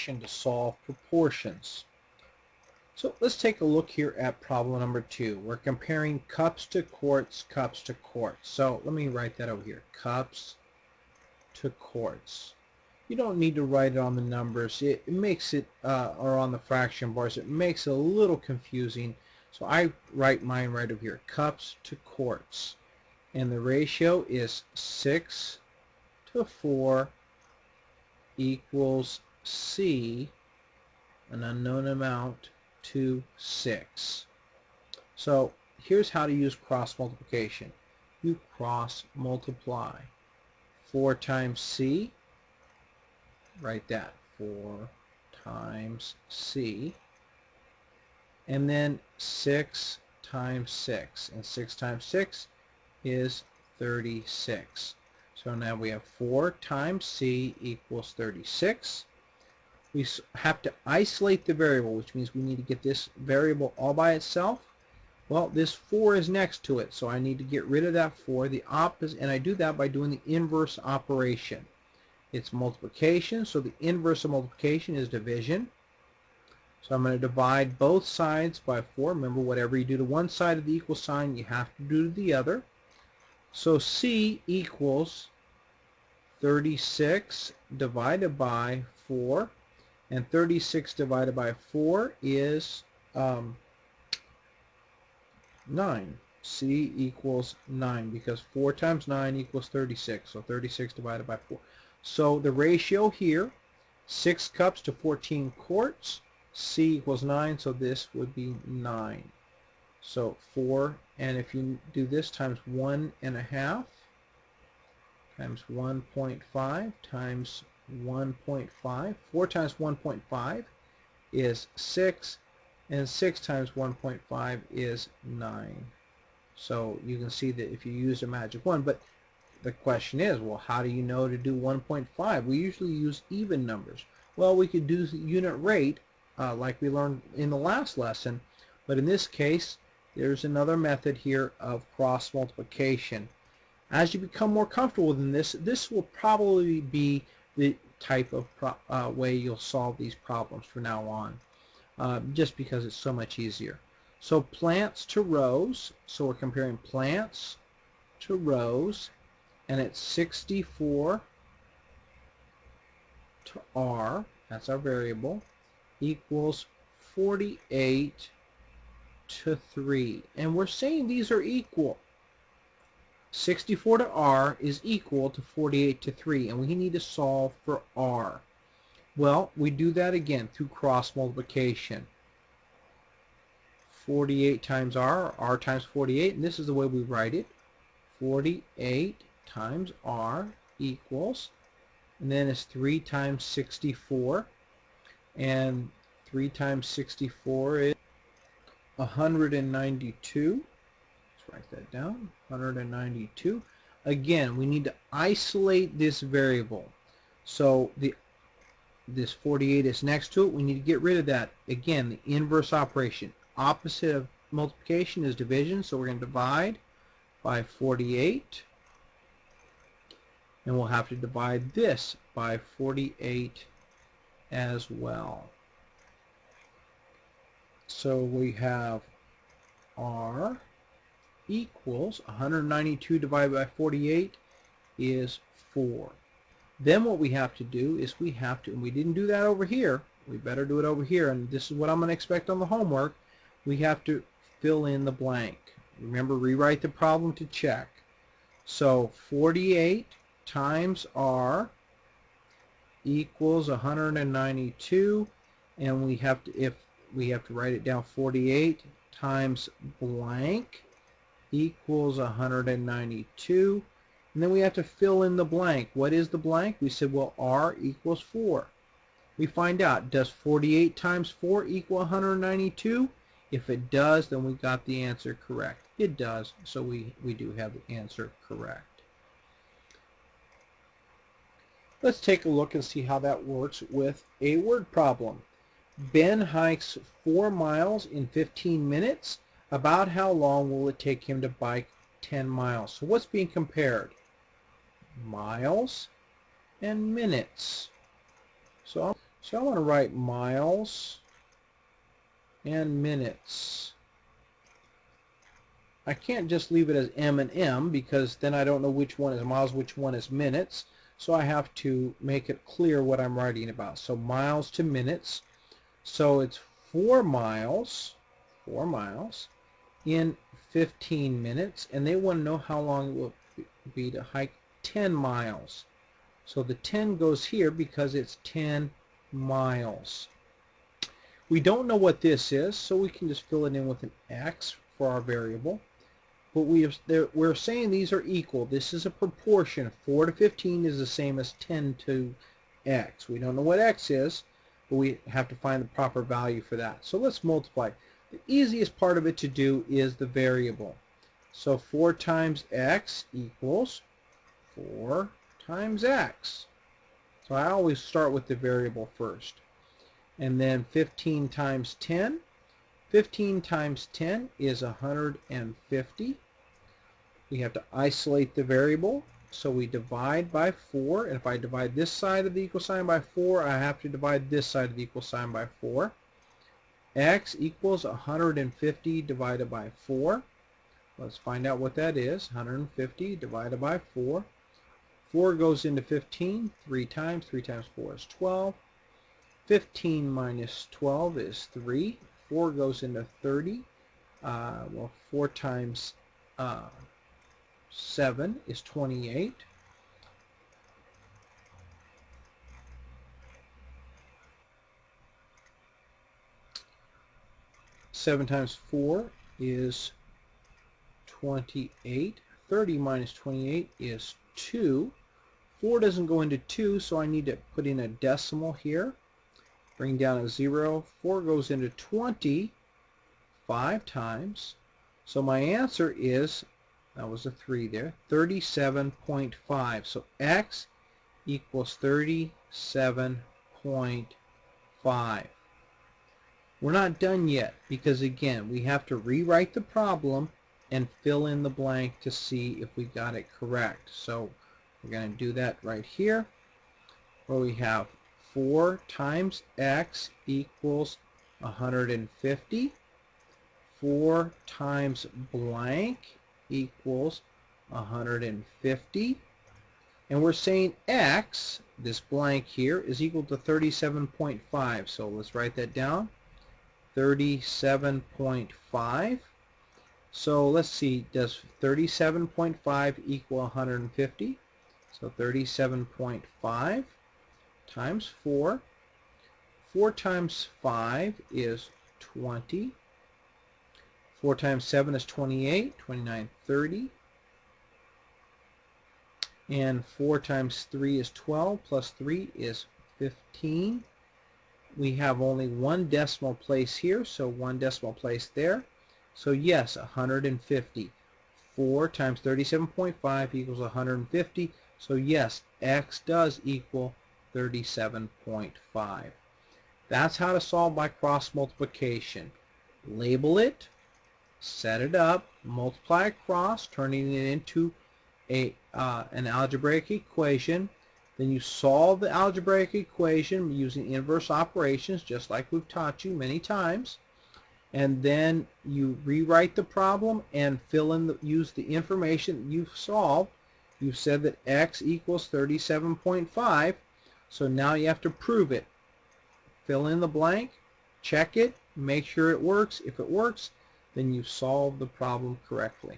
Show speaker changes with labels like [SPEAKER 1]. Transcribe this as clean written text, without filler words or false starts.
[SPEAKER 1] multiplication to solve proportions. So let's take a look here at problem number 2. We're comparing cups to quarts, cups to quarts. So let me write that over here, cups to quarts. You don't need to write it on the numbers. It makes it, or on the fraction bars, it makes it a little confusing. So I write mine right over here, cups to quarts. And the ratio is 6 to 4 equals C, an unknown amount, to 6. So here's how to use cross multiplication. You cross multiply 4 times C, write that, 4 times C, and then 6 times 6, and 6 times 6 is 36. So now we have 4 times C equals 36. We have to isolate the variable, which means we need to get this variable all by itself. Well, this 4 is next to it, so I need to get rid of that 4. The opposite, and I do that by doing the inverse operation. It's multiplication, so the inverse of multiplication is division. So I'm going to divide both sides by 4. Remember, whatever you do to one side of the equal sign, you have to do to the other. So C equals 36 divided by 4. And 36 divided by 4 is 9. C equals 9, because 4 times 9 equals 36. So 36 divided by 4. So the ratio here, 6 cups to 14 quarts. C equals 9, so this would be 9. So 4, and if you do this times 1.5 times 1.5 times 1.5, 4 times 1.5 is 6, and 6 times 1.5 is 9. So you can see that if you use a magic 1, but the question is, well, how do you know to do 1.5? We usually use even numbers. Well, we could do unit rate like we learned in the last lesson, but in this case, there's another method here of cross multiplication. As you become more comfortable with this, this will probably be the type of way you'll solve these problems from now on, just because it's so much easier. So plants to rows, so we're comparing plants to rows, and it's 64 to R, that's our variable, equals 48 to 3. And we're saying these are equal. 64 to R is equal to 48 to 3, and we need to solve for R. Well, we do that again through cross multiplication. 48 times R, R times 48, and this is the way we write it. 48 times R equals, and then it's 3 times 64, and 3 times 64 is 192. Write that down, 192. Again, we need to isolate this variable. So this 48 is next to it. We need to get rid of that. Again, the inverse operation. Opposite of multiplication is division, so we're going to divide by 48. And we'll have to divide this by 48 as well. So we have R equals 192 divided by 48 is 4. Then what we have to do is we have to, and we didn't do that over here, we better do it over here, and this is what I'm going to expect on the homework, we have to fill in the blank. Remember, rewrite the problem to check. So 48 times R equals 192, and we have to, if we have to write it down, 48 times blank equals 192, and then we have to fill in the blank. What is the blank? We said, well, R equals 4. We find out, does 48 times 4 equal 192? If it does, then we got the answer correct. It does, so we do have the answer correct. Let's take a look and see how that works with a word problem. Ben hikes 4 miles in 15 minutes. About how long will it take him to bike 10 miles? So what's being compared? Miles and minutes. So So I want to write miles and minutes. I can't just leave it as M and M because then I don't know which one is miles, which one is minutes. So I have to make it clear what I'm writing about. So miles to minutes. So it's 4 miles in 15 minutes. And they want to know how long it will be to hike 10 miles. So the 10 goes here because it's 10 miles. We don't know what this is, so we can just fill it in with an X for our variable. But we're saying these are equal. This is a proportion. 4 to 15 is the same as 10 to X. We don't know what X is, but we have to find the proper value for that. So let's multiply. The easiest part of it to do is the variable. So 4 times X equals 4 times X. So I always start with the variable first. And then 15 times 10. 15 times 10 is 150. We have to isolate the variable, so we divide by 4. And if I divide this side of the equal sign by 4, I have to divide this side of the equal sign by 4. X equals 150 divided by 4. Let's find out what that is. 150 divided by 4. 4 goes into 15 3 times. 3 times 4 is 12. 15 minus 12 is 3. 4 goes into 30. 4 times 7 is 28. Seven times 4 is 28. 30 minus 28 is 2. 4 doesn't go into 2, so I need to put in a decimal here. Bring down a 0. 4 goes into 20 5 times. So my answer is, that was a 3 there, 37.5. So X equals 37.5. We're not done yet because, again, we have to rewrite the problem and fill in the blank to see if we got it correct. So we're going to do that right here, where we have 4 times X equals 150. 4 times blank equals 150. And we're saying X, this blank here, is equal to 37.5. So let's write that down. 37.5. So let's see, does 37.5 equal 150? So 37.5 times 4. 4 times 5 is 20. 4 times 7 is 28, 29, 30. And 4 times 3 is 12, plus 3 is 15. We have only one decimal place here, so one decimal place there. So yes, 150. 4 times 37.5 equals 150. So yes, X does equal 37.5. That's how to solve by cross multiplication. Label it, set it up, multiply across, turning it into an algebraic equation. Then you solve the algebraic equation using inverse operations, just like we've taught you many times. And then you rewrite the problem and fill in use the information that you've solved. You've said that X equals 37.5, so now you have to prove it. Fill in the blank, check it, make sure it works. If it works, then you solve the problem correctly.